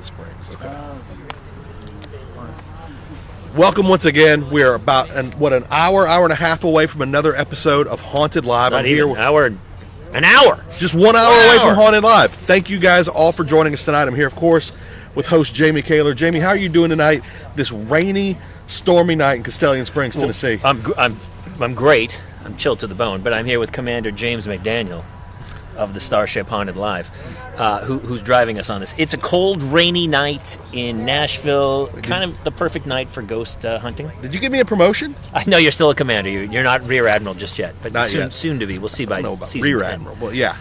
Springs. Okay. Welcome once again. We are about an hour and a half away from another episode of Haunted Live. Not even an hour. Just 1 hour away from Haunted Live. Thank you guys all for joining us tonight. I'm here, of course, with host Jamie Kaler. Jamie, how are you doing tonight? This rainy, stormy night in Castellian Springs, Tennessee. I'm great. I'm chilled to the bone, but I'm here with Commander James McDaniel of the Starship Haunted Live, who's driving us on this. It's a cold, rainy night in Nashville, kind of the perfect night for ghost hunting. Did you give me a promotion? I know you're still a commander. You're not Rear Admiral just yet, but not yet. Soon to be. We'll see by season Rear 10. Admiral. Well, yeah.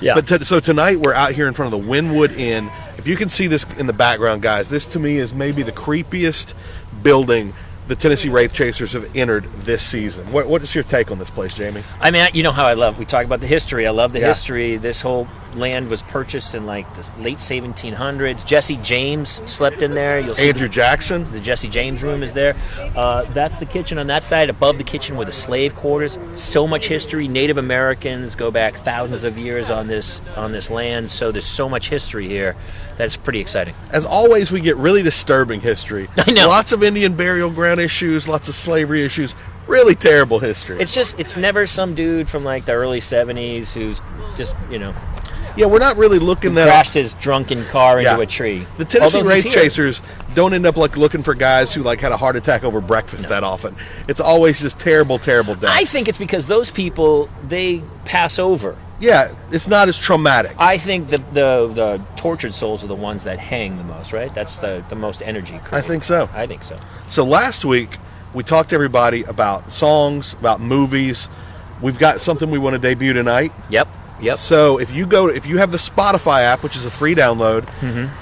But so tonight we're out here in front of the Wynwood Inn. If you can see this in the background, guys, this to me is maybe the creepiest building the Tennessee Wraith Chasers have entered this season. What is your take on this place, Jamie? I mean, you know how we talk about the history. I love the history. This whole land was purchased in like the late 1700s. Jesse James slept in there. You'll see Andrew Jackson. The Jesse James room is there. That's the kitchen on that side. Above the kitchen were the slave quarters. So much history. Native Americans go back thousands of years on this land. So there's so much history here. That's pretty exciting. As always, we get really disturbing history. I know. Lots of Indian burial ground issues, lots of slavery issues. Really terrible history. It's never some dude from like the early 70s who's just, Yeah, we're not really looking at crashed his drunken car into a tree. The Tennessee Wraith Chasers don't end up like looking for guys who like had a heart attack over breakfast that often. It's always just terrible, terrible deaths. I think it's because those people, they pass over. Yeah, it's not as traumatic. I think the tortured souls are the ones that hang the most, right? That's the most energy created. I think so. So last week, we talked to everybody about songs, about movies. We've got something we want to debut tonight. Yep. So if you have the Spotify app, which is a free download,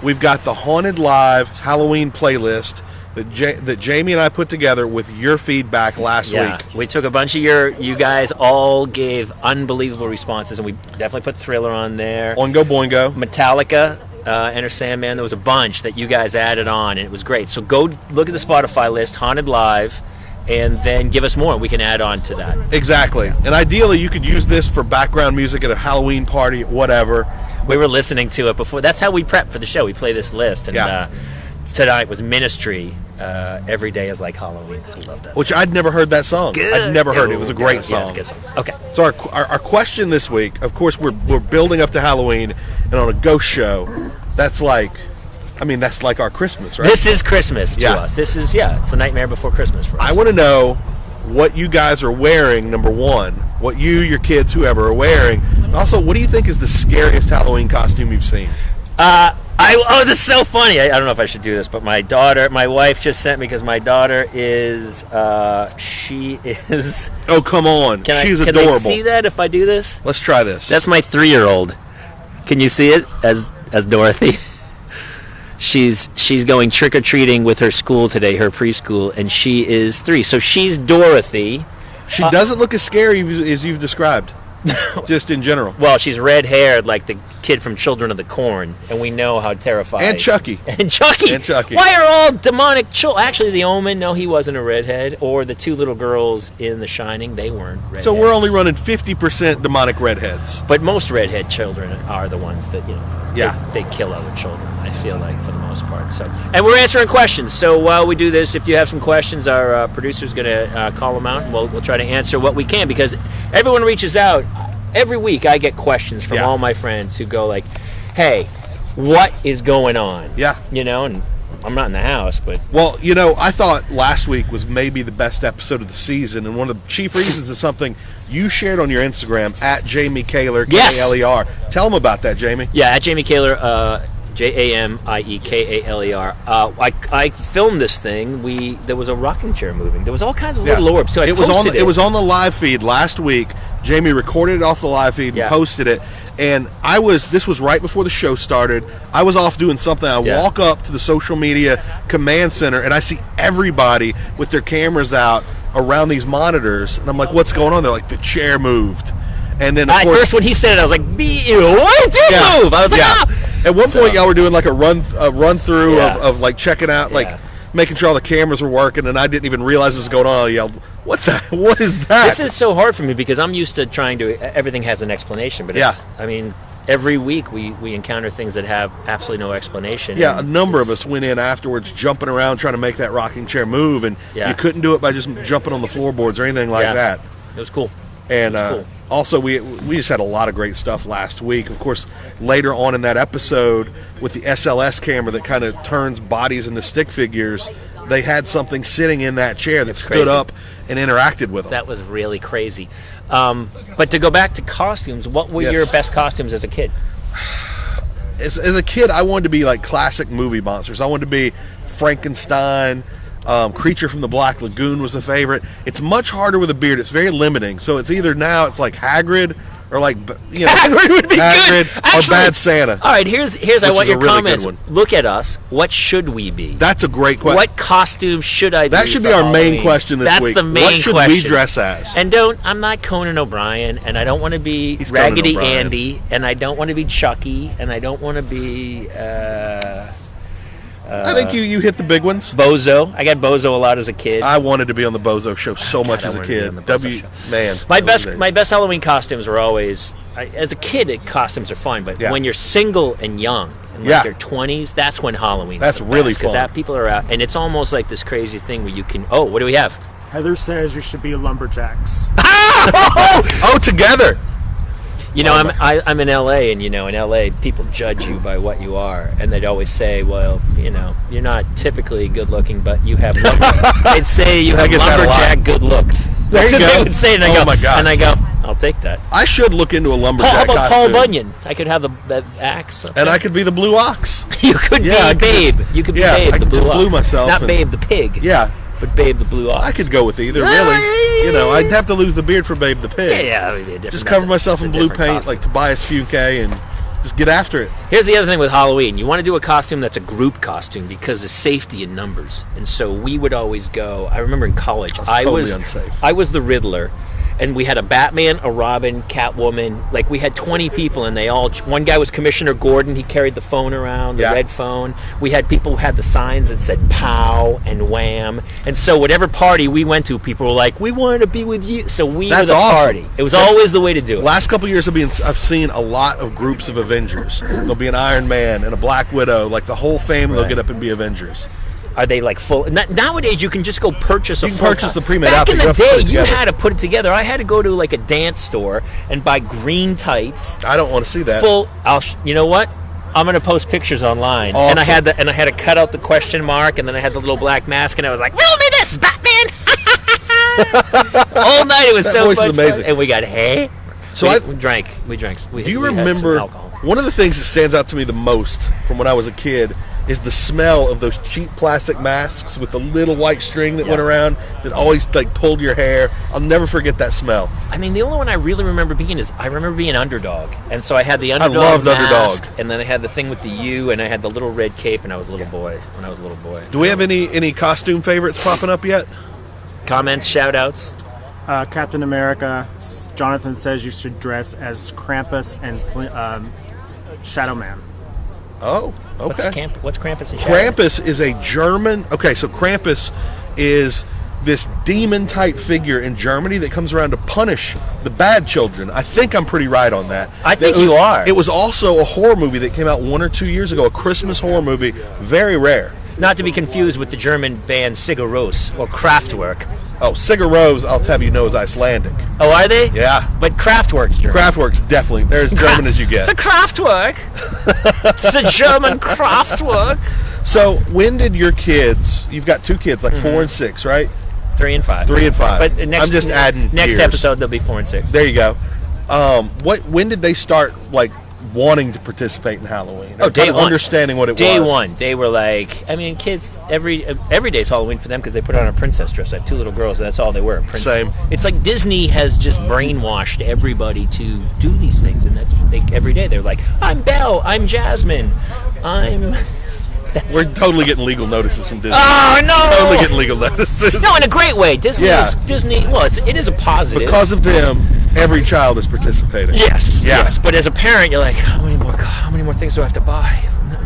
we've got the Haunted Live Halloween playlist that Jamie and I put together with your feedback last week. We took a bunch of you guys all gave unbelievable responses, and we definitely put Thriller on there. Oingo Boingo. Metallica, Enter Sandman. There was a bunch that you guys added on, and it was great. So go look at the Spotify list, Haunted Live, and then give us more. We can add on to that. Exactly. And ideally, you could use this for background music at a Halloween party, whatever. We were listening to it before. That's how we prep for the show. We play this list, and tonight was Ministry. Every Day is Like Halloween. I love that. Which I'd never heard that song. I'd never heard it. It was a great song. Yeah, it's a good song. Okay. So our question this week, of course, we're building up to Halloween, and on a ghost show, that's like our Christmas, right? This is Christmas to us. This is it's the nightmare before Christmas for us. I want to know what you guys are wearing. Number one, what you, your kids, whoever are wearing. And also, what do you think is the scariest Halloween costume you've seen? This is so funny. I don't know if I should do this, but my wife just sent me because my daughter is, she is. Oh, come on. She's adorable. Can they see that if I do this? Let's try this. That's my 3-year-old. Can you see it as Dorothy? She's going trick-or-treating with her school today, her preschool, and she is 3. So she's Dorothy. She doesn't look as scary as you've described. Just in general. Well, she's red-haired like the kid from Children of the Corn, and we know how terrified. And Chucky. Why are all demonic children? Actually, the Omen, no, he wasn't a redhead. Or the 2 little girls in The Shining, they weren't redheads. So we're only running 50% demonic redheads. But most redhead children are the ones that, they kill other children, I feel like, for the most part. So, and we're answering questions. So while we do this, if you have some questions, our producer's going to call them out, and we'll try to answer what we can, because everyone reaches out. Every week I get questions from all my friends who go like, hey, what is going on? Yeah. And I'm not in the house, but... Well, I thought last week was maybe the best episode of the season, and one of the chief reasons is something you shared on your Instagram, at Jamie Kaler, K-A-L-E-R. Tell them about that, Jamie. Yeah, at Jamie Kaler, JamieKaler. I filmed this thing. There was a rocking chair moving. There was all kinds of little orbs. So it was on the live feed last week. Jamie recorded it off the live feed and posted it. And this was right before the show started. I was off doing something. I walk up to the social media command center, and I see everybody with their cameras out around these monitors. And I'm like, what's going on? They're like, the chair moved. And then, of course, first when he said it, I was like, what did move? I was like, At one point, y'all were doing like a run through of like checking out, like making sure all the cameras were working, and I didn't even realize this was going on. I yelled, what is that? This is so hard for me because I'm used to everything has an explanation, but every week we encounter things that have absolutely no explanation. Yeah, a number of us went in afterwards jumping around trying to make that rocking chair move, and you couldn't do it by just jumping on the floorboards or anything like that. It was cool. And also, we just had a lot of great stuff last week. Of course, later on in that episode, with the SLS camera that kind of turns bodies into stick figures, they had something sitting in that chair that stood up and interacted with them. That was really crazy. But to go back to costumes, what were your best costumes as a kid? As a kid, I wanted to be like classic movie monsters. I wanted to be Frankenstein. Creature from the Black Lagoon was a favorite. It's much harder with a beard. It's very limiting. So it's either now it's like Hagrid or like Hagrid would be Hagrid good. Actually, or Bad Santa. All right, here's I want your comments. Look at us. What should we be? That's a great question. What costume should I be? That should be our main question this week. That's the main question. What should we dress as? And I'm not Conan O'Brien, and I don't want to be Raggedy Andy, and I don't want to be Chucky, and I don't want to be I think you hit the big ones. Bozo. I got Bozo a lot as a kid. I wanted to be on the Bozo show so much as a kid. My best Halloween costumes were always, as a kid, costumes are fun, but when you're single and young, in like your 20s, that's when Halloween's that's really fun. Because people are out, and it's almost like this crazy thing where you can. Oh, what do we have? Heather says you should be lumberjacks. Oh, together. You know, I'm in LA, and in LA, people judge you by what you are, and they'd always say, "Well, you're not typically good looking, but you have." They'd say you have lumberjack good looks. There you go. They would say, and I go, my God. And I go, I'll take that. I should look into a lumberjack How about costume. Paul Bunyan? I could have the axe, and I could be the blue ox. You could be Babe. You could be Babe, I the blue ox. Blue myself, not Babe the pig. Yeah. But Babe the blue ox. I could go with either, really. I'd have to lose the beard for Babe the pig. Yeah, just cover myself in blue paint costume. like Tobias Funke and just get after it. Here's the other thing with Halloween. You want to do a costume that's a group costume because of safety in numbers. And so we would always go. I remember in college, I was unsafe. I was the Riddler. And we had a Batman, a Robin, Catwoman. Like, we had 20 people, and one guy was Commissioner Gordon. He carried the phone around, the red phone. We had people who had the signs that said POW and WHAM. And so whatever party we went to, people were like, we wanted to be with you. So we were the party. It was always the way to do it. Last couple of years, I've seen a lot of groups of Avengers. There'll be an Iron Man and a Black Widow. Like, the whole family will get up and be Avengers. Are they like full? Nowadays, you can just go purchase a full. You can purchase the pre-made outfit. Back in the day, you had to put it together. I had to go to like a dance store and buy green tights. I don't want to see that. Full. You know what? I'm gonna post pictures online. Awesome. And I had to cut out the question mark, and then I had the little black mask, and I was like, "Riddle me this, Batman!" All night it was so much amazing. Fun. And we got So we drank. Do you remember one of the things that stands out to me the most from when I was a kid? Is the smell of those cheap plastic masks with the little white string that went around that always like pulled your hair. I'll never forget that smell. I mean, the only one I really remember being Underdog, and so I had the Underdog. I loved mask, Underdog, and then I had the thing with the U, and I had the little red cape, and I was a little boy. When I was a little boy. Do we have any costume favorites popping up yet? Comments, shout outs. Captain America. Jonathan says you should dress as Krampus and Shadow Man. Oh, okay. What's Krampus and Shadow? Krampus is a German. Okay, so Krampus is this demon-type figure in Germany that comes around to punish the bad children. I think I'm pretty right on that. I think you are. It was also a horror movie that came out 1 or 2 years ago, a Christmas horror movie, very rare. Not to be confused with the German band Sigur Rós or Kraftwerk. Oh, Sigur Rós, I'll have you know, is Icelandic. Oh, are they? Yeah. But Kraftwerk's German. Kraftwerk's definitely. They're as German as you get. It's a Kraftwerk. It's a German Kraftwerk. So, when did your kids, you've got 2 kids, like 4 and 6, right? 3 and 5. 3 and 5. But I'm just adding next years. episode, they'll be 4 and 6. There you go. When did they start, like, wanting to participate in Halloween? Oh, day one. Understanding what it was. Day one. They were like, I mean, kids, every day's Halloween for them because they put on a princess dress. I have 2 little girls, and that's all they wear. Same. It's like Disney has just brainwashed everybody to do these things, and that's every day they're like, I'm Belle, I'm Jasmine, We're totally getting legal notices from Disney. Oh, no! Totally getting legal notices. No, in a great way. Disney. Well, it is a positive. Because of them, every child is participating. Yes. But as a parent, you're like, how many more things do I have to buy from them?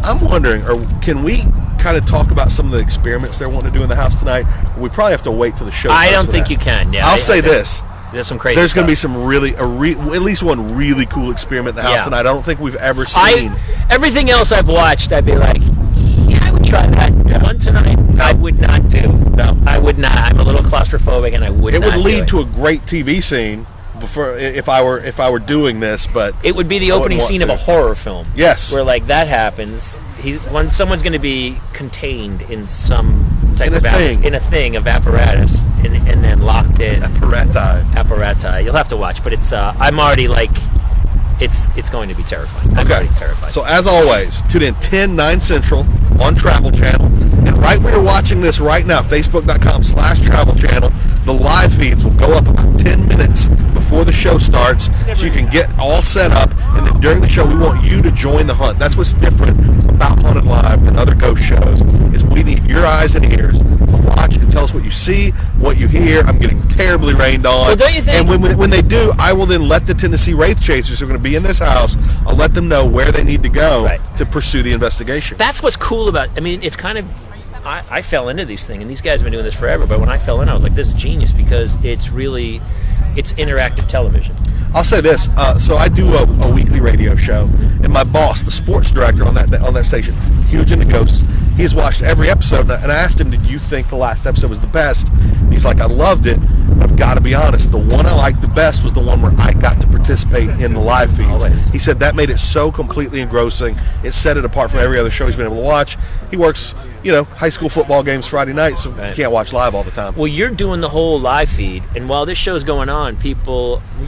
I'm wondering, can we kind of talk about some of the experiments they're wanting to do in the house tonight? We probably have to wait till the show. I don't think you can. Yeah, I'll say this. There's some crazy. There's going to be some at least one really cool experiment in the house tonight. I don't think we've ever seen. Everything else I've watched, I'd be like, yeah, I would try that. Yeah. One tonight, I would not do. No, I would not. I'm a little claustrophobic, and I would. It would lead to a great TV scene. If I were doing this, but it would be the opening scene of a horror film. Yes, where like that happens. When someone's going to be contained in some type of thing of apparatus and then locked in apparati. You'll have to watch, but it's I'm already like it's going to be terrifying. I'm already terrified. So as always, tune in 10/9 Central on Travel Channel, and right where you're watching this right now, Facebook.com/Travel Channel. The live feeds will go up about 10 minutes before the show starts, so you can get all set up. And then during the show, we want you to join the hunt. That's what's different about Haunted Live and other ghost shows, is we need your eyes and ears to watch and tell us what you see, what you hear. I'm getting terribly rained on. Well, don't you think? And when they do, I will then let the Tennessee Wraith Chasers who are going to be in this house, I'll let them know where they need to go to pursue the investigation. That's what's cool about, I mean, it's kind of, I fell into these things, and these guys have been doing this forever, but when I fell in, I was like, this is genius, because it's interactive television. I'll say this, so I do a weekly radio show, and my boss, the sports director on that station, huge into ghosts, he has watched every episode, and I asked him, did you think the last episode was the best? And he's like, I loved it, but I've got to be honest, the one I liked the best was the one where I got to participate in the live feeds. Always. He said that made it so completely engrossing, it set it apart from every other show he's been able to watch. He works, high school football games Friday night, so you can't watch live all the time. Well, you're doing the whole live feed, and while this show's going on,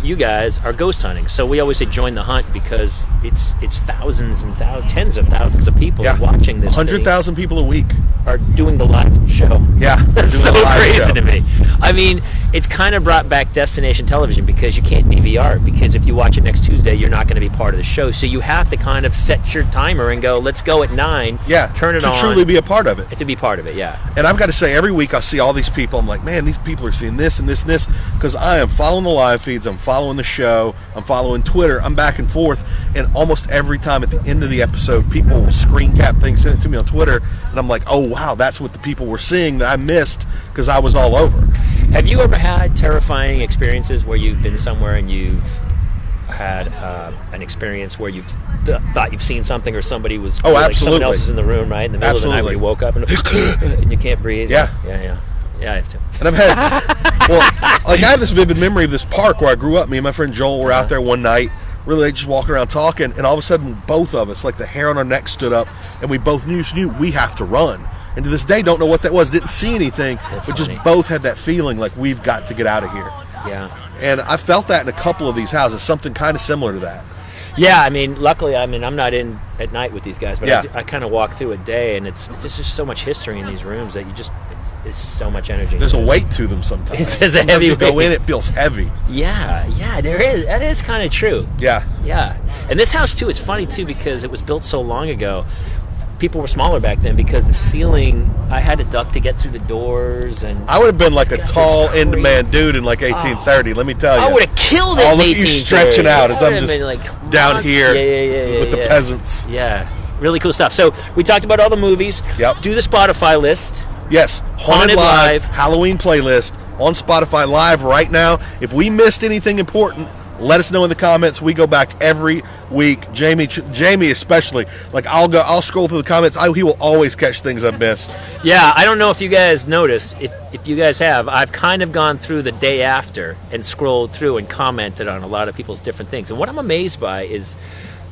you guys are ghost hunting. So we always say join the hunt, because it's thousands and tens of thousands of people watching this. 100,000 people a week are doing the live show. Yeah, that's so crazy to me. I mean, it's kind of brought back destination television, because you can't DVR it, because if you watch it next Tuesday, you're not going to be part of the show. So you have to kind of set your timer and go, let's go at 9. Yeah, turn it on. To truly be a part of it. To be part of it, yeah. And I've got to say, every week I see all these people, I'm like, man, these people are seeing this and this and this, because I am following the live feeds, I'm following the show, I'm following Twitter, I'm back and forth, and almost every time at the end of the episode, people will screen cap things, send it to me on Twitter, and I'm like, oh wow, that's what the people were seeing that I missed because I was all over. Have you ever had terrifying experiences where you've been somewhere and you've had an experience where you've thought you've seen something, or somebody was absolutely. Someone else is in the room, right, in the middle of the night when you woke up and you can't breathe? Yeah, I have to. And I've had I have this vivid memory of this park where I grew up. Me and my friend Joel were out there one night, really just walking around talking, and all of a sudden both of us, like the hair on our neck stood up, and we both knew we have to run. And to this day, don't know what that was, didn't see anything, but just both had that feeling like we've got to get out of here. Yeah. And I felt that in a couple of these houses, something kind of similar to that. Yeah, I mean, luckily, I'm not in at night with these guys, but I kind of walk through a day, and it's just so much history in these rooms that it's so much energy. There's a weight to them sometimes. There's a heavy weight. You go in, it feels heavy. Yeah, there is. That is kind of true. Yeah. And this house, too, it's funny, too, because it was built so long ago. People were smaller back then, because the ceiling, I had to duck to get through the doors, and I would have been like a tall in-demand dude in like 1830. Let me tell you, I would have killed it. Look at you stretching out as I'm just down here with the peasants. Yeah, really cool stuff. So we talked about all the movies. Yep. Do the Spotify list. Yes, Haunted Live Halloween playlist on Spotify Live right now. If we missed anything important, let us know in the comments. We go back every week. Jamie especially. Like I'll scroll through the comments. He will always catch things I've missed. Yeah, I don't know if you guys noticed. If you guys have, I've kind of gone through the day after and scrolled through and commented on a lot of people's different things. And what I'm amazed by is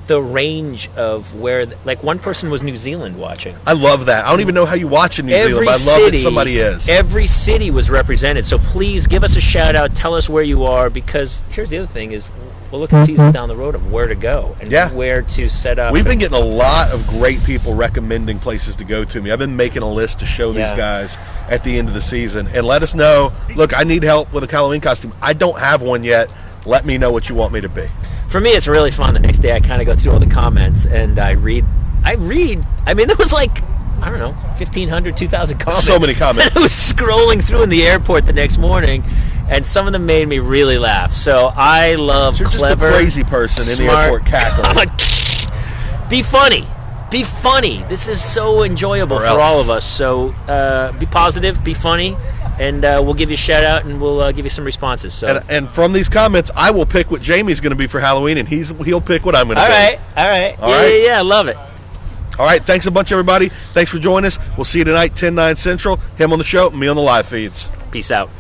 the range of where, like, one person was New Zealand watching. I love that. I don't even know how you watch in New Zealand, but I love that somebody is. Every city was represented. So please give us a shout out. Tell us where you are, because here's the other thing is, we'll look at seasons down the road of where to go and where to set up. We've been getting a lot of great people recommending places to go to me. I've been making a list to show these guys at the end of the season. And let us know, look, I need help with a Halloween costume. I don't have one yet. Let me know what you want me to be. For me, it's really fun. The next day, I kind of go through all the comments, and I read. I mean, there was like, I don't know, 1,500, 2,000 comments. So many comments. I was scrolling through in the airport the next morning, and some of them made me really laugh. So I love You're clever, just a crazy person smart, in the airport cackling. Be funny. Be funny. This is so enjoyable for all of us. So be positive, be funny, and we'll give you a shout out, and we'll give you some responses. So. And from these comments, I will pick what Jamie's going to be for Halloween, and he'll pick what I'm going to be. All right. Yeah, I love it. All right, thanks a bunch, everybody. Thanks for joining us. We'll see you tonight, 10/9 Central. Him on the show, me on the live feeds. Peace out.